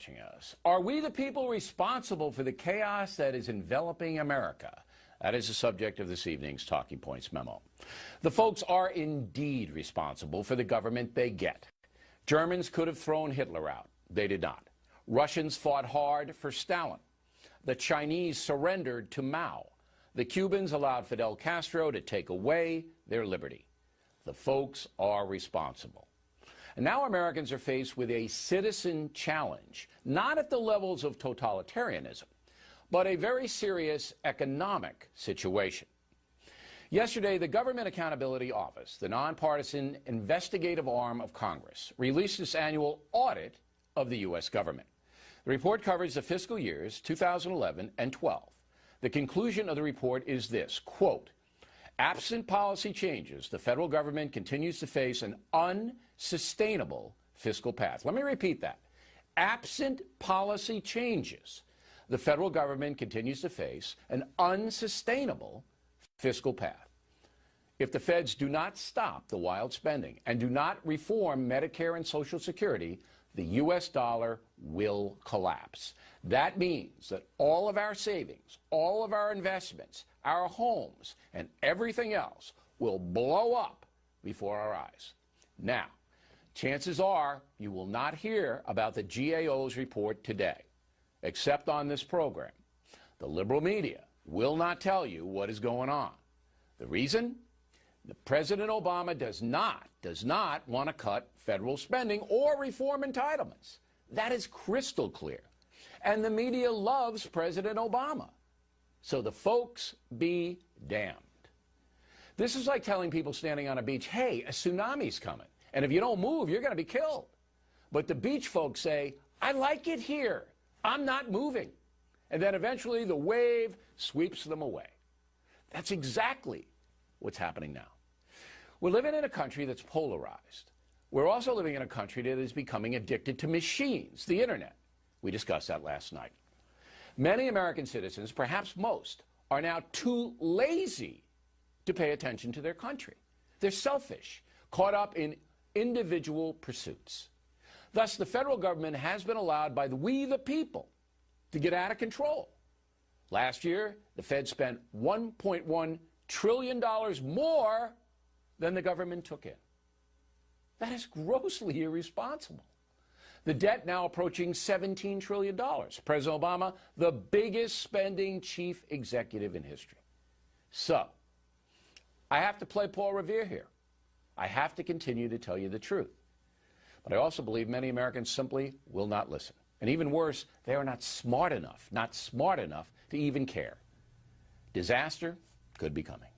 watching us. Are we the people responsible for the chaos that is enveloping America? That is the subject of this evening's Talking Points memo. The folks are indeed responsible for the government they get. Germans could have thrown Hitler out. They did not. Russians fought hard for Stalin. The Chinese surrendered to Mao. The Cubans allowed Fidel Castro to take away their liberty. The folks are responsible. And now Americans are faced with a citizen challenge, not at the levels of totalitarianism, but a very serious economic situation. Yesterday, the Government Accountability Office, the nonpartisan investigative arm of Congress, released its annual audit of the U.S. government. The report covers the fiscal years 2011 and 12. The conclusion of the report is this, quote, absent policy changes, the federal government continues to face an unsustainable fiscal path. Let me repeat that. Absent policy changes, the federal government continues to face an unsustainable fiscal path. If the feds do not stop the wild spending and do not reform Medicare and Social Security, the U.S. dollar will collapse. That means that all of our savings, all of our investments, our homes, and everything else will blow up before our eyes. Now, chances are you will not hear about the GAO's report today, except on this program. The liberal media will not tell you what is going on. The reason? President Obama does not want to cut federal spending or reform entitlements. That is crystal clear. And the media loves President Obama. So the folks be damned. This is like telling people standing on a beach, hey, a tsunami's coming, and if you don't move, you're going to be killed. But the beach folks say, I like it here. I'm not moving. And then eventually the wave sweeps them away. That's exactly what's happening now. We're living in a country that's polarized. We're also living in a country that is becoming addicted to machines, the internet. We discussed that last night. Many American citizens, perhaps most, are now too lazy to pay attention to their country. They're selfish, caught up in individual pursuits. Thus, the federal government has been allowed by we the people to get out of control. Last year, the Fed spent $1.1 trillion more than the government took in. That is grossly irresponsible. The debt now approaching $17 trillion. President Obama, the biggest spending chief executive in history. So, I have to play Paul Revere here. I have to continue to tell you the truth. But I also believe many Americans simply will not listen. And even worse, they are not smart enough to even care. Disaster could be coming.